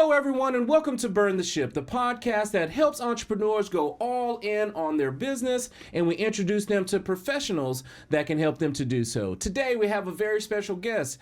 Hello, everyone, and welcome to Burn the Ship, the podcast that helps entrepreneurs go all in on their business, and we introduce them to professionals that can help them to do so. Today, we have a very special guest,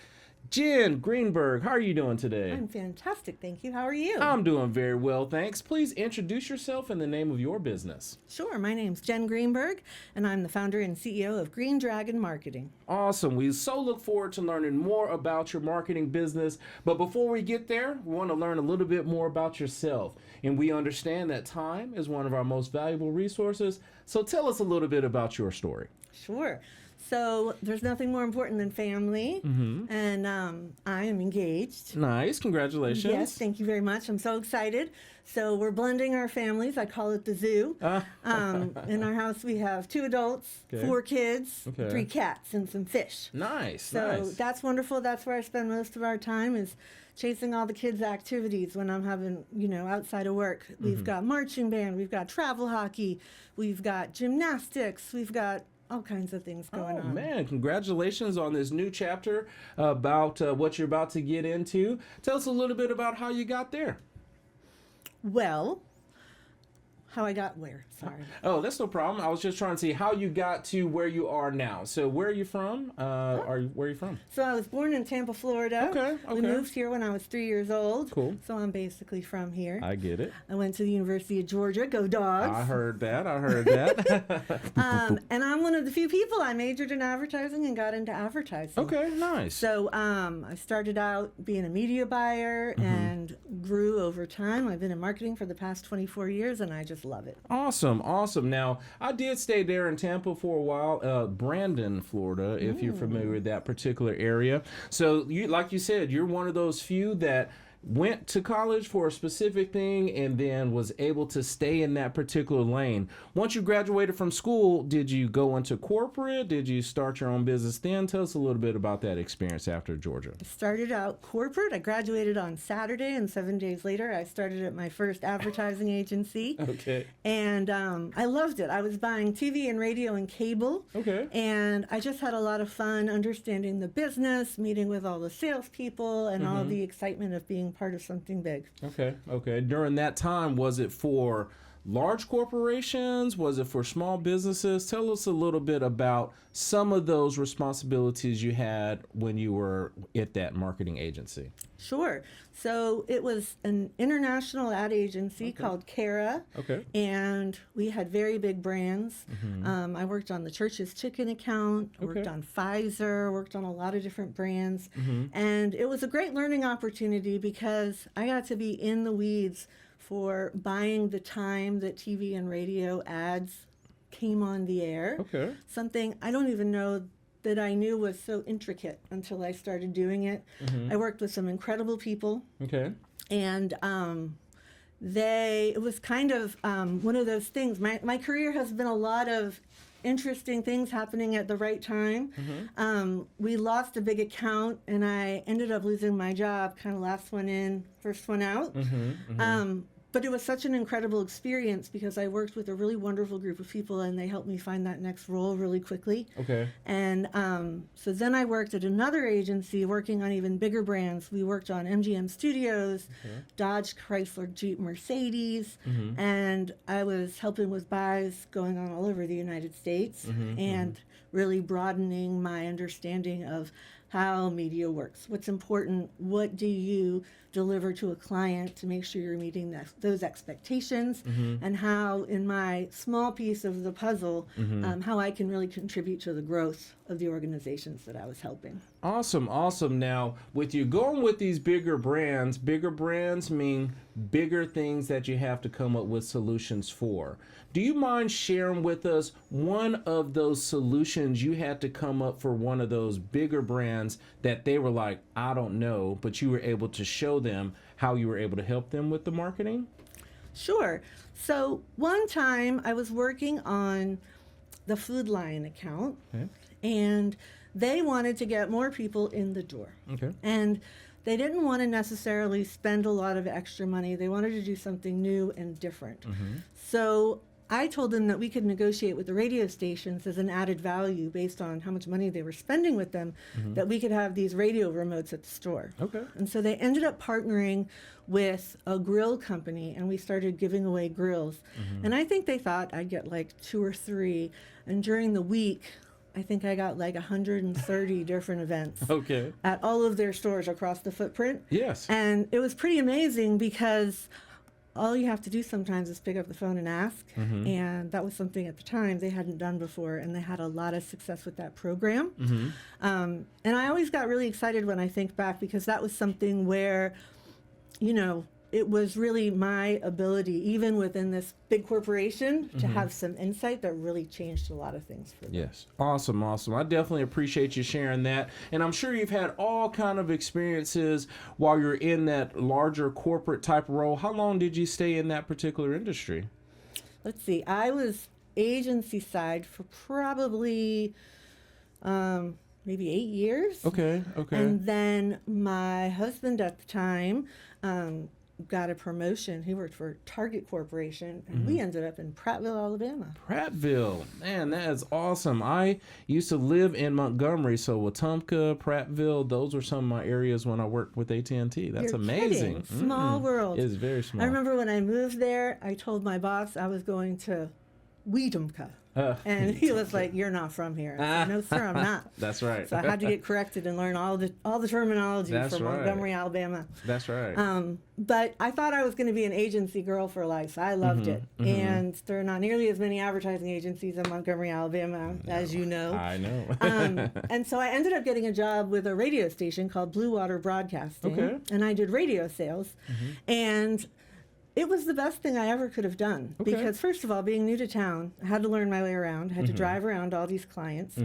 Jenn Greenberg. How are you doing today? I'm fantastic, thank you. How are you? I'm doing very well, thanks. Please introduce yourself and the name of your business. Sure, my name's Jenn Greenberg, and I'm the founder and CEO of Green Dragon Marketing. Awesome. We so look forward to learning more about your marketing business. But before we get there, we want to learn a little bit more about yourself. And we understand that time is one of our most valuable resources. So tell us a little bit about your story. Sure. So there's nothing more important than family, and I am engaged. Nice. Congratulations. Yes, thank you very much. I'm so excited. So we're blending our families. I call it the zoo. In our house, we have 2 adults, 4 kids, 3 cats, and some fish. Nice. So that's wonderful. That's where I spend most of our time is chasing all the kids' activities when I'm having, outside of work. We've got marching band, we've got travel hockey, we've got gymnastics, we've got all kinds of things going on. Oh, man. Congratulations on this new chapter about what you're about to get into. Tell us a little bit about how you got there. Well, how I got where? Sorry. Oh, that's no problem. I was just trying to see how you got to where you are now. So where are you from? Where are you from? So I was born in Tampa, Florida. Okay. We moved here when I was 3 years old. Cool. So I'm basically from here. I get it. I went to the University of Georgia. Go Dogs. I heard that. And I'm one of the few people. I majored in advertising and got into advertising. Okay, nice. So I started out being a media buyer and grew over time. I've been in marketing for the past 24 years, and I just love it. Awesome. Now, I did stay there in Tampa for a while, Brandon, Florida, if you're familiar with that particular area. So, like you said, you're one of those few that went to college for a specific thing and then was able to stay in that particular lane. Once you graduated from school, did you go into corporate? Did you start your own business then? Tell us a little bit about that experience after Georgia. I started out corporate. I graduated on Saturday, and 7 days later, I started at my first advertising agency. Okay. And I loved it. I was buying TV and radio and cable. Okay. And I just had a lot of fun understanding the business, meeting with all the salespeople, and all the excitement of being part of something big. Okay. During that time, was it for large corporations? Was it for small businesses? Tell us a little bit about some of those responsibilities you had when you were at that marketing agency. Sure. So it was an international ad agency called Cara. Okay. And we had very big brands. I worked on the Church's Chicken account, worked on Pfizer, worked on a lot of different brands. And it was a great learning opportunity because I got to be in the weeds for buying the time that TV and radio ads came on the air. Okay. Something I don't even know that I knew was so intricate until I started doing it. I worked with some incredible people. Okay. And it was kind of one of those things. My career has been a lot of interesting things happening at the right time. We lost a big account, and I ended up losing my job, kind of last one in, first one out. But it was such an incredible experience because I worked with a really wonderful group of people, and they helped me find that next role really quickly. Okay. And so then I worked at another agency working on even bigger brands. We worked on MGM Studios, Dodge, Chrysler, Jeep, Mercedes, and I was helping with buys going on all over the United States and really broadening my understanding of how media works, what's important, what do you deliver to a client to make sure you're meeting those expectations, and how, in my small piece of the puzzle, how I can really contribute to the growth of the organizations that I was helping. Awesome. Now, with you going with these bigger brands mean bigger things that you have to come up with solutions for. Do you mind sharing with us one of those solutions you had to come up for one of those bigger brands that they were like, I don't know, but you were able to show them how you were able to help them with the marketing? Sure. So one time I was working on the Food Lion account, and they wanted to get more people in the door. Okay. And they didn't want to necessarily spend a lot of extra money. They wanted to do something new and different. So I told them that we could negotiate with the radio stations as an added value based on how much money they were spending with them, that we could have these radio remotes at the store. Okay. And so they ended up partnering with a grill company, and we started giving away grills. And I think they thought I'd get like 2 or 3. And during the week, I think I got like 130 different events Okay. at all of their stores across the footprint. Yes. And it was pretty amazing because all you have to do sometimes is pick up the phone and ask. And that was something at the time they hadn't done before, and they had a lot of success with that program. And I always got really excited when I think back, because that was something where, you know, it was really my ability, even within this big corporation, to have some insight that really changed a lot of things for them. Yes. Awesome. Awesome. I definitely appreciate you sharing that. And I'm sure you've had all kind of experiences while you're in that larger corporate type role. How long did you stay in that particular industry? Let's see. I was agency side for probably maybe 8 years. Okay. Okay. And then my husband at the time got a promotion. He worked for Target Corporation, and we ended up in Prattville, Alabama. Prattville. Man, that is awesome. I used to live in Montgomery, so Wetumpka, Prattville, those were some of my areas when I worked with AT&T. That's You're amazing. kidding. Small world. It is very small. I remember when I moved there, I told my boss I was going to Wetumpka. And he was like, "You're not from here." I said, "No, sir, I'm not." That's right. So I had to get corrected and learn all the terminology That's from right. Montgomery, Alabama. That's right. But I thought I was going to be an agency girl for life. I loved it. And there are not nearly as many advertising agencies in Montgomery, Alabama, as you know. I know. And so I ended up getting a job with a radio station called Blue Water Broadcasting. Okay. And I did radio sales. And it was the best thing I ever could have done. Okay. Because first of all, being new to town, I had to learn my way around. I had to drive around all these clients.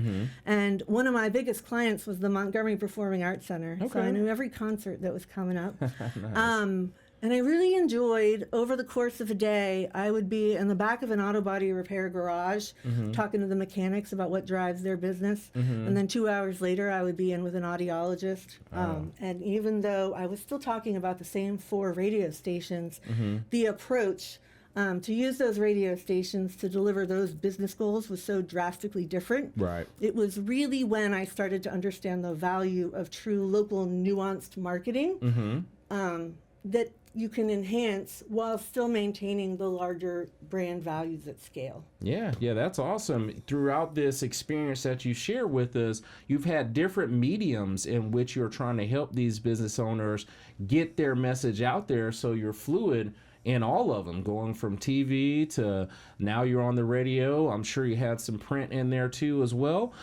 And one of my biggest clients was the Montgomery Performing Arts Center. So Okay. I knew every concert that was coming up. Nice. And I really enjoyed, over the course of a day, I would be in the back of an auto body repair garage talking to the mechanics about what drives their business. And then 2 hours later, I would be in with an audiologist. And even though I was still talking about the same 4 radio stations, the approach to use those radio stations to deliver those business goals was so drastically different. Right. It was really when I started to understand the value of true local nuanced marketing that you can enhance while still maintaining the larger brand values at scale. Yeah, that's awesome. Throughout this experience that you share with us, you've had different mediums in which you're trying to help these business owners get their message out there, so you're fluid in all of them, going from TV to now you're on the radio. I'm sure you had some print in there too as well.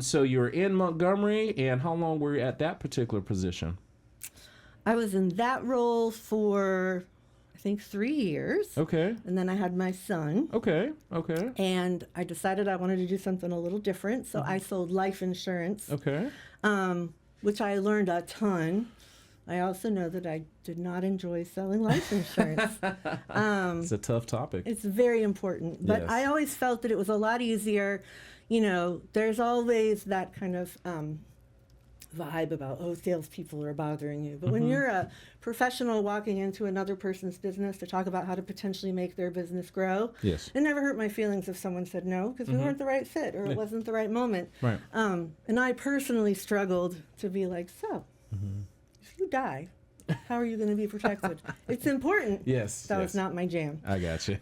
So you're in Montgomery, and how long were you at that particular position? I was in that role for, I think, 3 years. Okay. And then I had my son. Okay. And I decided I wanted to do something a little different. So I sold life insurance, Okay. which I learned a ton. I also know that I did not enjoy selling life insurance. It's a tough topic. It's very important. But Yes. I always felt that it was a lot easier. You know, there's always that kind of vibe about, oh, salespeople are bothering you. But when you're a professional walking into another person's business to talk about how to potentially make their business grow, Yes. it never hurt my feelings if someone said no, because we weren't the right fit or it wasn't the right moment. Right. And I personally struggled to be like, so, if you die, how are you going to be protected? It's important. Yes. That was not my jam. I got you.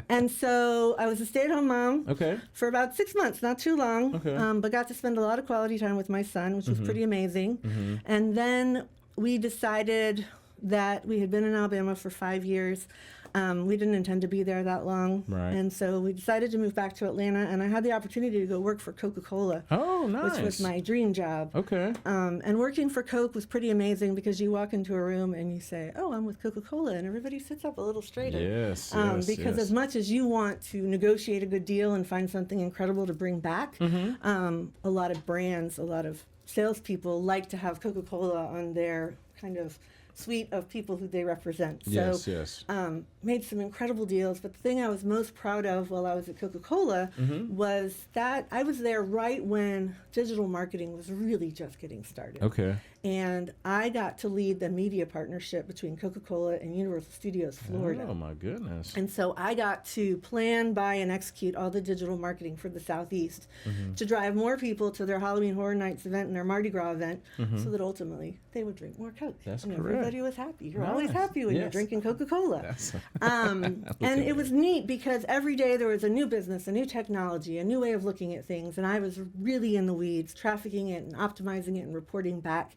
And so I was a stay-at-home mom Okay. for about 6 months, not too long, Okay. but got to spend a lot of quality time with my son, which was pretty amazing. And then we decided that we had been in Alabama for 5 years. We didn't intend to be there that long. Right. And so we decided to move back to Atlanta, and I had the opportunity to go work for Coca-Cola, Oh, nice. which was my dream job. Okay. And working for Coke was pretty amazing because you walk into a room and you say, oh, I'm with Coca-Cola, and everybody sits up a little straighter. Yes. Because as much as you want to negotiate a good deal and find something incredible to bring back, a lot of brands, a lot of salespeople like to have Coca-Cola on their kind of suite of people who they represent. Yes, So yes. made some incredible deals. But the thing I was most proud of while I was at Coca-Cola was that I was there right when digital marketing was really just getting started. Okay. And I got to lead the media partnership between Coca-Cola and Universal Studios Florida. Oh, my goodness. And so I got to plan, buy, and execute all the digital marketing for the Southeast to drive more people to their Halloween Horror Nights event and their Mardi Gras event so that ultimately they would drink more Coke. That's and correct. everybody was happy. You're Nice. always happy when you're Yes. drinking Coca-Cola. That's And it was neat because every day there was a new business, a new technology, a new way of looking at things. And I was really in the weeds, trafficking it and optimizing it and reporting back.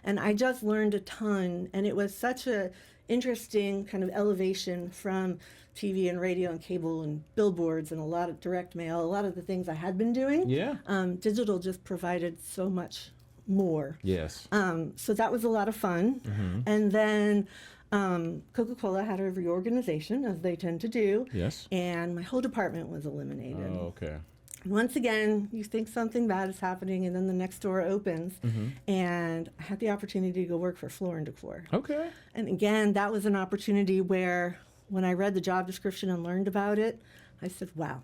And I just learned a ton. And it was such a interesting kind of elevation from TV and radio and cable and billboards and a lot of direct mail, a lot of the things I had been doing. Yeah. Digital just provided so much more. Yes. So that was a lot of fun. And then Coca-Cola had a reorganization, as they tend to do. Yes. And my whole department was eliminated. Oh, okay. Once again, you think something bad is happening, and then the next door opens. And I had the opportunity to go work for Floor & Decor. Okay. And again, that was an opportunity where when I read the job description and learned about it, I said, wow,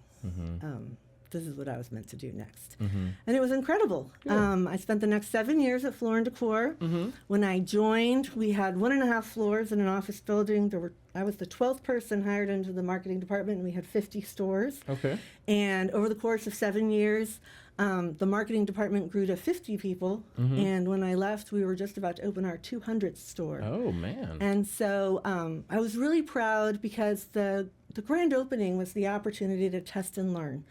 this is what I was meant to do next. And it was incredible. I spent the next 7 years at Floor & Decor. When I joined, we had 1.5 floors in an office building. I was the 12th person hired into the marketing department, and we had 50 stores. Okay. And over the course of 7 years, the marketing department grew to 50 people. And when I left, we were just about to open our 200th store. Oh, man. And so I was really proud because the grand opening was the opportunity to test and learn.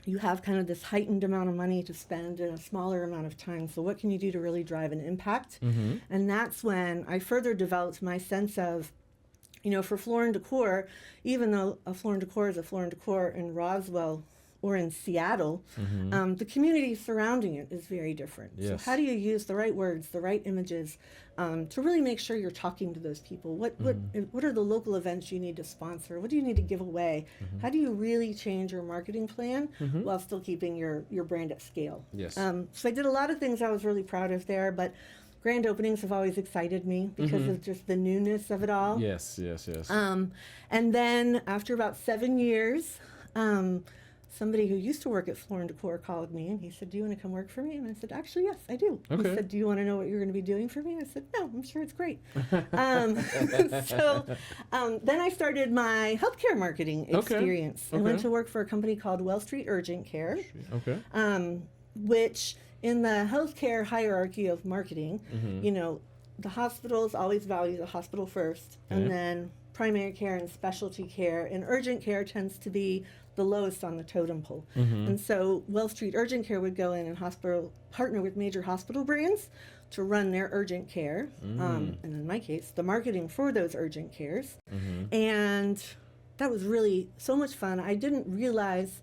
You have kind of this heightened amount of money to spend in a smaller amount of time. So what can you do to really drive an impact? And that's when I further developed my sense of, for Floor & Decor, even though a Floor & Decor is a Floor & Decor in Roswell or in Seattle, the community surrounding it is very different. Yes. So how do you use the right words, the right images, to really make sure you're talking to those people? What are the local events you need to sponsor? What do you need to give away? How do you really change your marketing plan while still keeping your brand at scale? Yes. So I did a lot of things I was really proud of there, but grand openings have always excited me because of just the newness of it all. Yes, yes, yes. And then after about 7 years, somebody who used to work at Floor & Decor called me, and he said, do you want to come work for me? And I said, actually, yes, I do. Okay. He said, do you want to know what you're going to be doing for me? And I said, no, I'm sure it's great. Then I started my healthcare marketing experience. I went to work for a company called Well Street Urgent Care, Okay. which in the healthcare hierarchy of marketing, the hospitals always value the hospital first, and then primary care and specialty care, and urgent care tends to be the lowest on the totem pole. And so Well Street Urgent Care would go in and partner with major hospital brands to run their urgent care, and in my case, the marketing for those urgent cares. And that was really so much fun. I didn't realize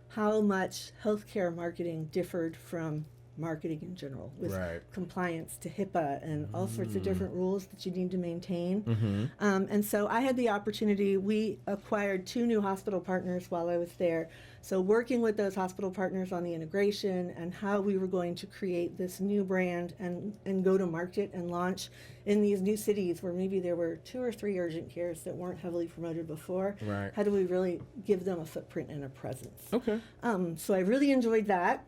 how much healthcare marketing differed from marketing in general, with compliance to HIPAA and all sorts of different rules that you need to maintain. And so I had the opportunity, we acquired 2 new hospital partners while I was there. So working with those hospital partners on the integration and how we were going to create this new brand and go to market and launch in these new cities where maybe there were 2 or 3 urgent cares that weren't heavily promoted before. How do we really give them a footprint and a presence? Okay. So I really enjoyed that.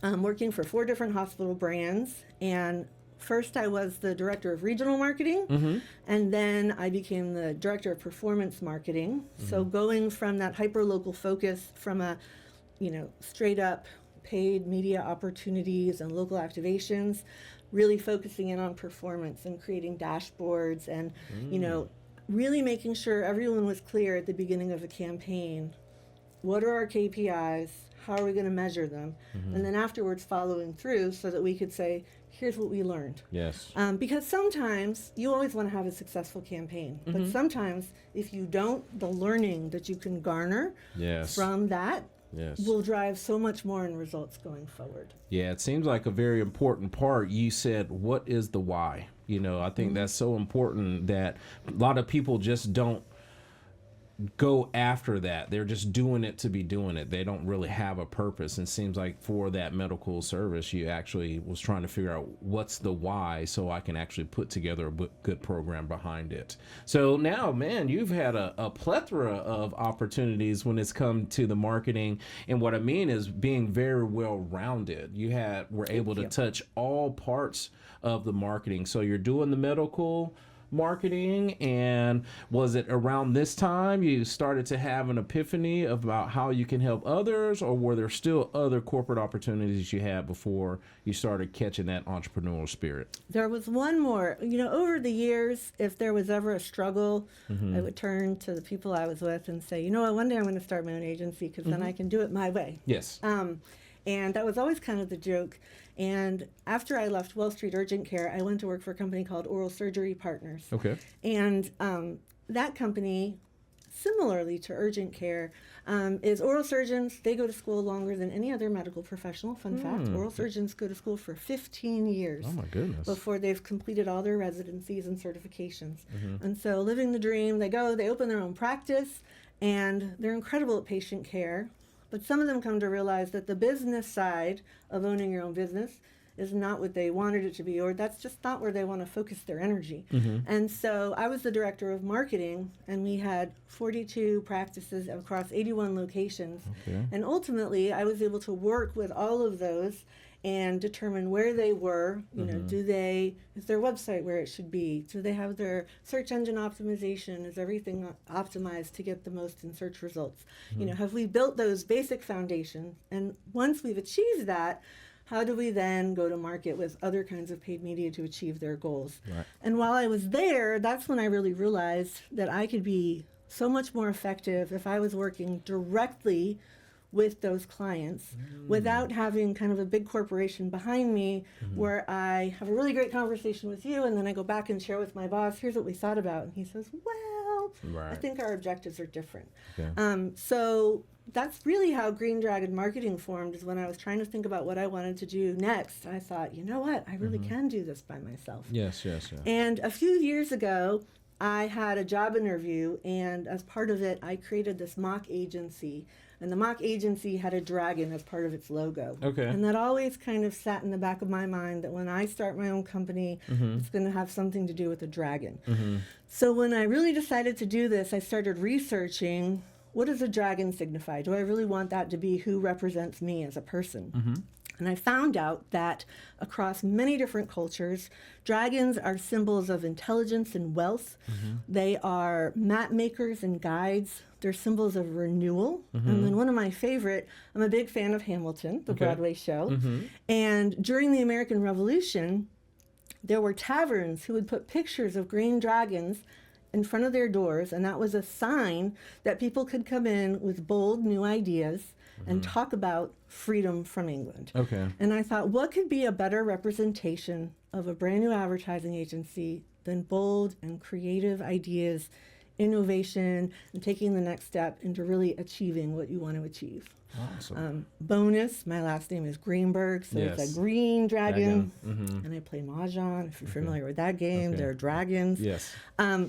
Working for 4 different hospital brands, and first I was the director of regional marketing, and then I became the director of performance marketing. So going from that hyper-local focus from a, straight up paid media opportunities and local activations, really focusing in on performance and creating dashboards and, really making sure everyone was clear at the beginning of a campaign. What are our KPIs? How are we going to measure them? And then afterwards following through so that we could say, here's what we learned. Yes. Because sometimes you always want to have a successful campaign. But sometimes if you don't, the learning that you can garner from that will drive so much more in results going forward. Yeah, it seems like a very important part. You said, what is the why? I think that's so important that a lot of people just don't go after that. They're just doing it to be doing it. They don't really have a purpose. And it seems like for that medical service, you actually was trying to figure out what's the why so I can actually put together a good program behind it. So now, man, you've had a plethora of opportunities when it's come to the marketing. And what I mean is being very well rounded. Were able to touch all parts of the marketing. So you're doing the medical marketing, and was it around this time you started to have an epiphany about how you can help others, or were there still other corporate opportunities you had before you started catching that entrepreneurial spirit? There was one more. Over the years, if there was ever a struggle, I would turn to the people I was with and say, one day I'm going to start my own agency because then I can do it my way. Yes. And that was always kind of the joke. And after I left Wall Street Urgent Care, I went to work for a company called Oral Surgery Partners. Okay. And that company, similarly to urgent care, is oral surgeons. They go to school longer than any other medical professional. Fun fact, oral surgeons go to school for 15 years. Oh, my goodness. Before they've completed all their residencies and certifications. And so living the dream, they open their own practice, and they're incredible at patient care. But some of them come to realize that the business side of owning your own business is not what they wanted it to be, or that's just not where they want to focus their energy. And so I was the director of marketing, and we had 42 practices across 81 locations. Okay. And ultimately, I was able to work with all of those and determine where they were. Is their website where it should be? Do they have their search engine optimization? Is everything optimized to get the most in search results? Have we built those basic foundations? And once we've achieved that, how do we then go to market with other kinds of paid media to achieve their goals? Right. And while I was there, that's when I really realized that I could be so much more effective if I was working directly with those clients without having kind of a big corporation behind me where I have a really great conversation with you and then I go back and share with my boss, here's what we thought about. And he says, well, I think our objectives are different. Okay. So that's really how Green Dragon Marketing formed, is when I was trying to think about what I wanted to do next. I thought, you know what, I really can do this by myself. Yes. And a few years ago, I had a job interview, and as part of it, I created this mock agency. And the mock agency had a dragon as part of its logo. Okay. And that always kind of sat in the back of my mind that when I start my own company, it's going to have something to do with a dragon. So when I really decided to do this, I started researching, what does a dragon signify? Do I really want that to be who represents me as a person? And I found out that across many different cultures, dragons are symbols of intelligence and wealth. They are map makers and guides. They're symbols of renewal. And then one of my favorite, I'm a big fan of Hamilton, the Broadway show. And during the American Revolution, there were taverns who would put pictures of green dragons in front of their doors, and that was a sign that people could come in with bold new ideas and talk about freedom from England. Okay. And I thought, what could be a better representation of a brand new advertising agency than bold and creative ideas, innovation, and taking the next step into really achieving what you want to achieve. Awesome. Bonus, my last name is Greenberg, so Yes. it's a green dragon. Mhm. And I play Mahjong, if you're familiar with that game. There are dragons. Yes.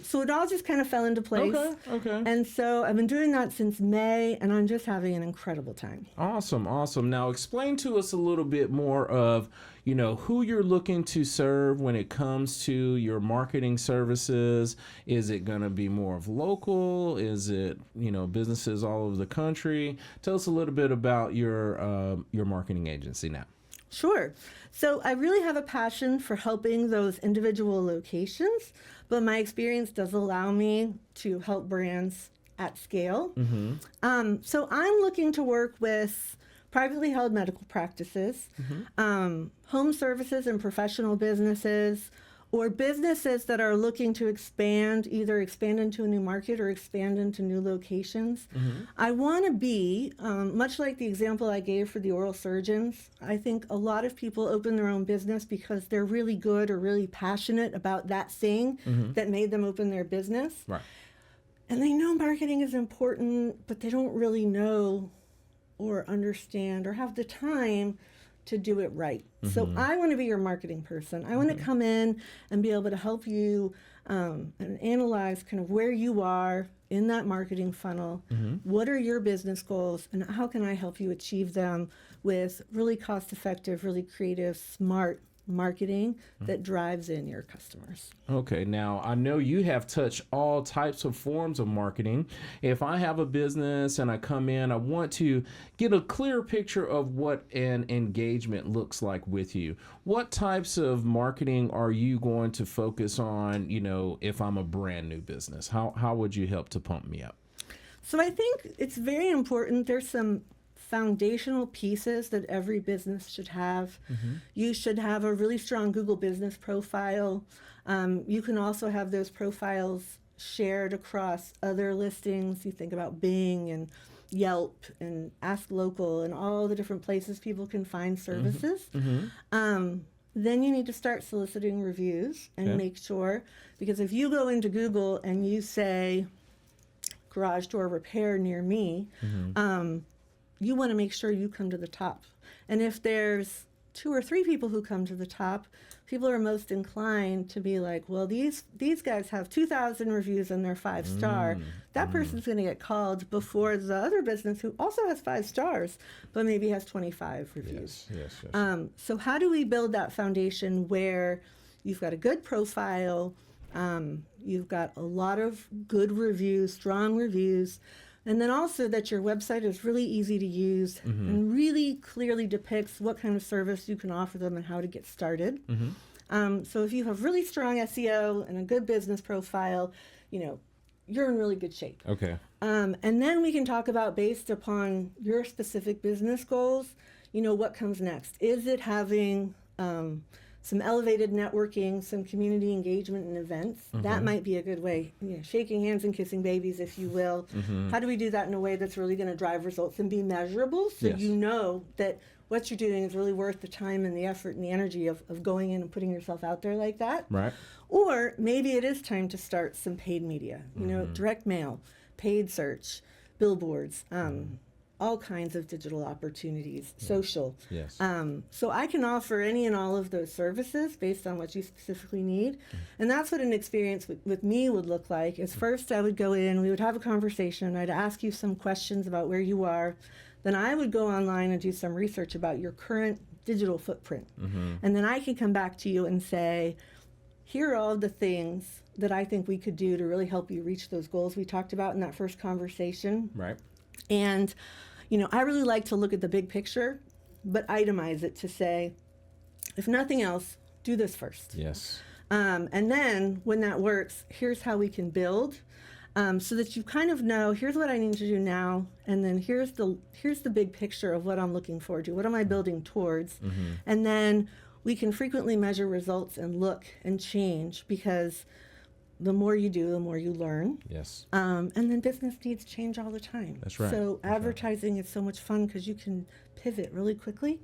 So it all just kind of fell into place. Okay. And so I've been doing that since May, and I'm just having an incredible time. Awesome. Now explain to us a little bit more of, who you're looking to serve when it comes to your marketing services. Is it going to be more of local? Is it, businesses all over the country? Tell us a little bit about your marketing agency now. Sure. So I really have a passion for helping those individual locations, but my experience does allow me to help brands at scale. So I'm looking to work with privately held medical practices, home services and professional businesses, or businesses that are looking to either expand into a new market or expand into new locations. I want to be, much like the example I gave for the oral surgeons, I think a lot of people open their own business because they're really good or really passionate about that thing that made them open their business. Right. And they know marketing is important, but they don't really know or understand or have the time to do it right. So I want to be your marketing person. I want to come in and be able to help you and analyze kind of where you are in that marketing funnel. What are your business goals, and how can I help you achieve them with really cost-effective, really creative, smart marketing that drives in your customers. Okay, now I know you have touched all types of forms of marketing. If I have a business and I come in, I want to get a clear picture of what an engagement looks like with you. What types of marketing are you going to focus on, if I'm a brand new business? How would you help to pump me up? So I think it's very important. There's some foundational pieces that every business should have. You should have a really strong Google business profile. You can also have those profiles shared across other listings. You think about Bing and Yelp and Ask Local and all the different places people can find services. Then you need to start soliciting reviews and make sure, because if you go into Google and you say garage door repair near me, you want to make sure you come to the top. And if there's 2 or 3 people who come to the top, people are most inclined to be like, well, these guys have 2,000 reviews and they're 5-star. That person's going to get called before the other business who also has 5 stars, but maybe has 25 reviews. Yes. So how do we build that foundation where you've got a good profile, you've got a lot of good reviews, strong reviews, and then also that your website is really easy to use and really clearly depicts what kind of service you can offer them and how to get started. So if you have really strong SEO and a good business profile, you're in really good shape. Okay. And then we can talk about, based upon your specific business goals, what comes next. Is it having some elevated networking, some community engagement and events? That might be a good way, shaking hands and kissing babies, if you will. How do we do that in a way that's really going to drive results and be measurable, so you know that what you're doing is really worth the time and the effort and the energy of going in and putting yourself out there like that? Right. Or maybe it is time to start some paid media, direct mail, paid search, billboards, all kinds of digital opportunities, social. Yes. So I can offer any and all of those services based on what you specifically need. And that's what an experience with me would look like. Is first I would go in, we would have a conversation, I'd ask you some questions about where you are. Then I would go online and do some research about your current digital footprint. And then I can come back to you and say, here are all the things that I think we could do to really help you reach those goals we talked about in that first conversation. Right. And, I really like to look at the big picture, but itemize it to say, if nothing else, do this first. Yes. And then when that works, here's how we can build, so that you kind of know, here's what I need to do now, and then here's the big picture of what I'm looking forward to. What am I building towards? And then we can frequently measure results and look and change, because the more you do, the more you learn. Yes. And then business needs change all the time. That's right. So advertising is so much fun because you can pivot really quickly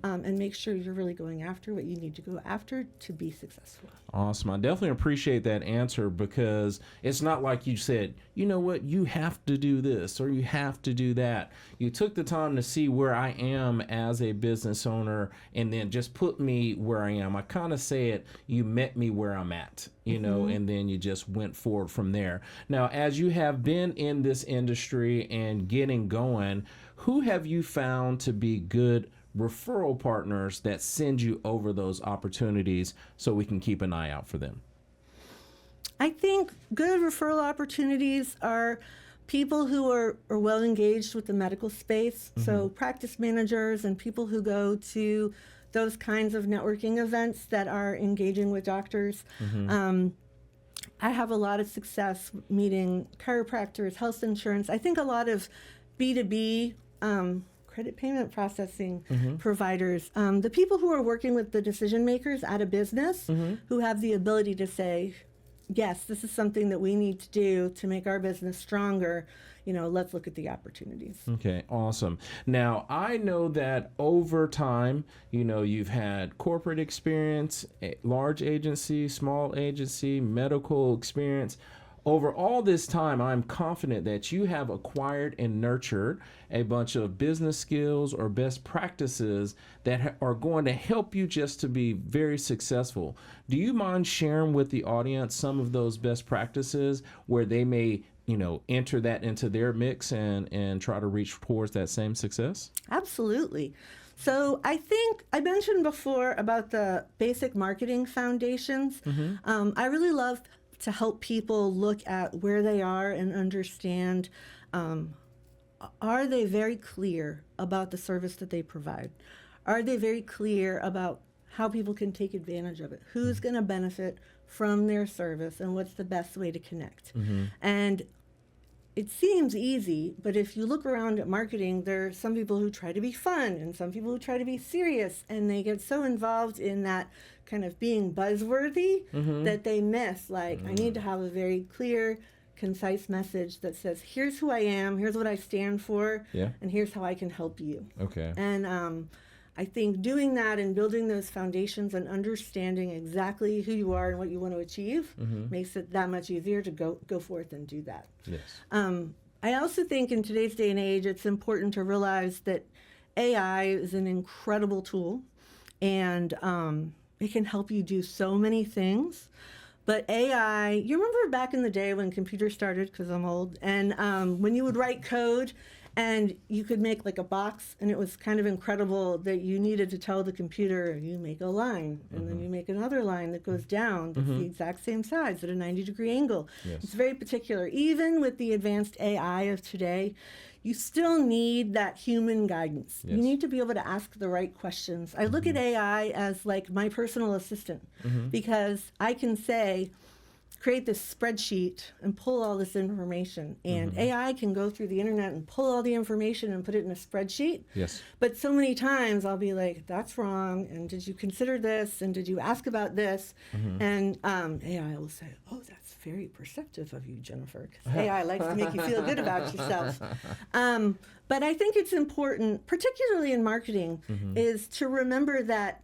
and make sure you're really going after what you need to go after to be successful. Awesome. I definitely appreciate that answer, because it's not like you said, you know what, you have to do this or you have to do that. You took the time to see where I am as a business owner and then just put me where I am. I kind of say it, you met me where I'm at, and then you just went forward from there. Now, as you have been in this industry and getting going, who have you found to be good referral partners that send you over those opportunities so we can keep an eye out for them? I think good referral opportunities are people who are well engaged with the medical space. So practice managers and people who go to those kinds of networking events that are engaging with doctors. I have a lot of success meeting chiropractors, health insurance. I think a lot of B2B credit payment processing providers, the people who are working with the decision makers at a business, who have the ability to say, yes, this is something that we need to do to make our business stronger. Let's look at the opportunities. Okay, awesome. Now, I know that over time, you've had corporate experience, large agency, small agency, medical experience. over all this time, I'm confident that you have acquired and nurtured a bunch of business skills or best practices that are going to help you just to be very successful. Do you mind sharing with the audience some of those best practices where they may, enter that into their mix and try to reach towards that same success? Absolutely. So I think I mentioned before about the basic marketing foundations. I really love to help people look at where they are and understand, are they very clear about the service that they provide? Are they very clear about how people can take advantage of it? Who's going to benefit from their service, and what's the best way to connect? And it seems easy, but if you look around at marketing, there are some people who try to be fun and some people who try to be serious, and they get so involved in that kind of being buzzworthy that they miss, like, I need to have a very clear, concise message that says, here's who I am, here's what I stand for, and here's how I can help you. Okay. And I think doing that and building those foundations and understanding exactly who you are and what you want to achieve makes it that much easier to go forth and do that. Yes. I also think in today's day and age, it's important to realize that AI is an incredible tool, and it can help you do so many things. But AI, you remember back in the day when computers started, because I'm old, and when you would write code and you could make like a box, and it was kind of incredible that you needed to tell the computer, you make a line, and then you make another line that goes down that's the exact same size at a 90-degree angle. Yes. It's very particular. Even with the advanced AI of today, you still need that human guidance. Yes. You need to be able to ask the right questions. I look at AI as like my personal assistant, because I can say, create this spreadsheet and pull all this information. And AI can go through the internet and pull all the information and put it in a spreadsheet. Yes. But so many times I'll be like, that's wrong. And did you consider this? And did you ask about this? And AI will say, oh, that's very perceptive of you, Jennifer. Because AI likes to make you feel good about yourself. But I think it's important, particularly in marketing, is to remember that,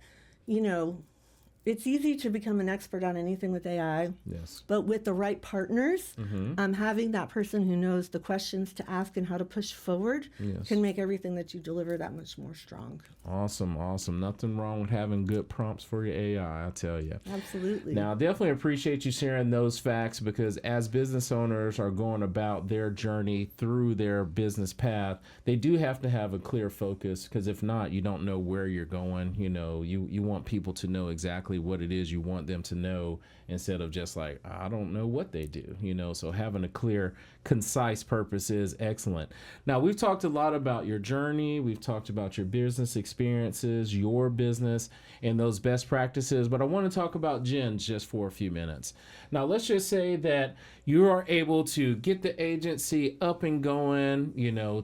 it's easy to become an expert on anything with AI. Yes. But with the right partners, having that person who knows the questions to ask and how to push forward can make everything that you deliver that much more strong. Awesome. Nothing wrong with having good prompts for your AI, I tell you. Absolutely. Now, I definitely appreciate you sharing those facts, because as business owners are going about their journey through their business path, they do have to have a clear focus, because if not, you don't know where you're going. You want people to know exactly what it is you want them to know, instead of just like, I don't know what they do, so having a clear, concise purpose is excellent. Now, we've talked a lot about your journey, we've talked about your business experiences, your business, and those best practices, but I want to talk about Jenn just for a few minutes. Now, let's just say that you are able to get the agency up and going,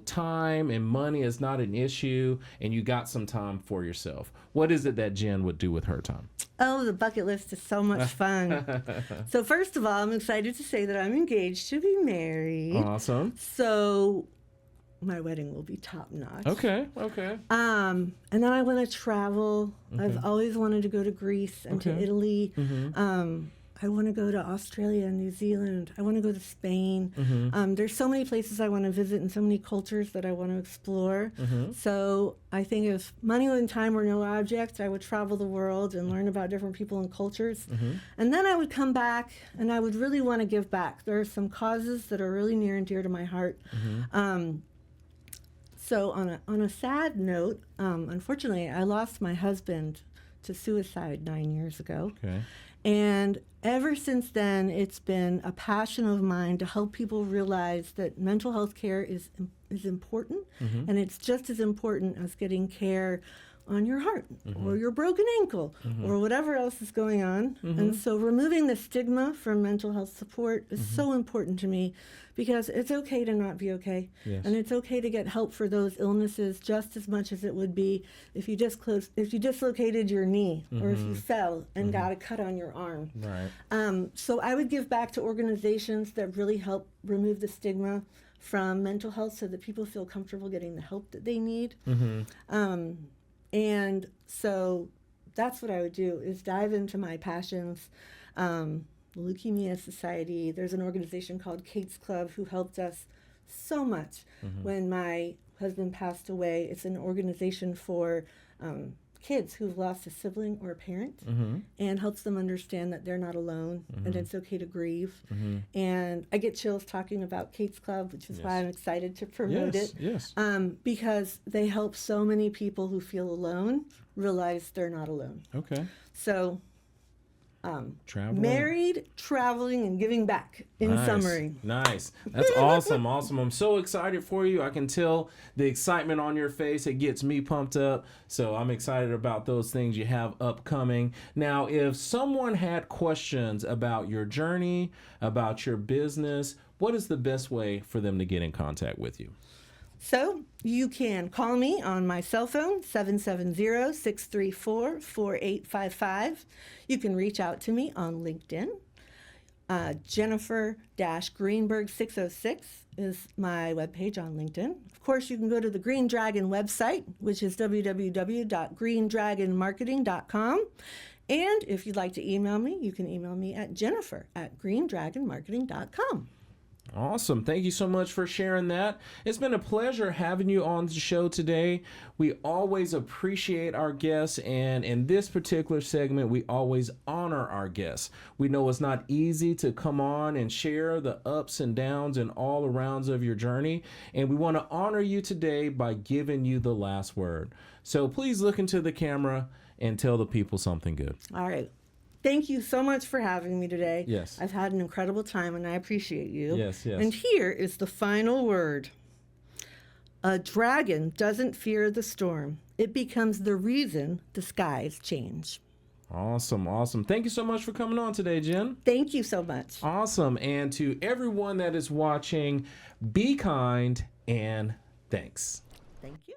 time and money is not an issue, and you got some time for yourself. What is it that Jenn would do with her time? Oh, the bucket list is so much fun. So first of all, I'm excited to say that I'm engaged to be married. Awesome. So my wedding will be top notch. Okay. And then I want to travel. I've always wanted to go to Greece and to Italy. I want to go to Australia and New Zealand. I want to go to Spain. There's so many places I want to visit and so many cultures that I want to explore. So I think if money and time were no object, I would travel the world and learn about different people and cultures. And then I would come back and I would really want to give back. There are some causes that are really near and dear to my heart. So on a sad note, unfortunately, I lost my husband to suicide 9 years ago. Okay. And ever since then, it's been a passion of mine to help people realize that mental health care is important, and it's just as important as getting care on your heart or your broken ankle or whatever else is going on. And so removing the stigma from mental health support is so important to me, because it's okay to not be okay. Yes. And it's okay to get help for those illnesses just as much as it would be if you dislocated your knee or if you fell and got a cut on your arm. Right. So I would give back to organizations that really help remove the stigma from mental health so that people feel comfortable getting the help that they need. And so that's what I would do, is dive into my passions, the Leukemia Society. There's an organization called Kate's Club who helped us so much when my husband passed away. It's an organization for kids who've lost a sibling or a parent and helps them understand that they're not alone and it's okay to grieve. And I get chills talking about Kate's Club, which is why I'm excited to promote it. Because they help so many people who feel alone realize they're not alone. Okay. So traveling. Married, traveling, and giving back in summary. Nice. That's awesome. Awesome. I'm so excited for you. I can tell the excitement on your face. It gets me pumped up. So I'm excited about those things you have upcoming. Now, if someone had questions about your journey, about your business, what is the best way for them to get in contact with you? So you can call me on my cell phone, 770-634-4855. You can reach out to me on LinkedIn. Jennifer-Greenberg 606 is my webpage on LinkedIn. Of course, you can go to the Green Dragon website, which is www.greendragonmarketing.com. And if you'd like to email me, you can email me at jennifer@greendragonmarketing.com. Awesome. Thank you so much for sharing that. It's been a pleasure having you on the show today. We always appreciate our guests, and in this particular segment, we always honor our guests. We know it's not easy to come on and share the ups and downs and all arounds of your journey, and we want to honor you today by giving you the last word. So please look into the camera and tell the people something good. All right. Thank you so much for having me today. Yes. I've had an incredible time, and I appreciate you. Yes, yes. And here is the final word. A dragon doesn't fear the storm. It becomes the reason the skies change. Awesome, awesome. Thank you so much for coming on today, Jen. Thank you so much. Awesome. And to everyone that is watching, be kind and thanks. Thank you.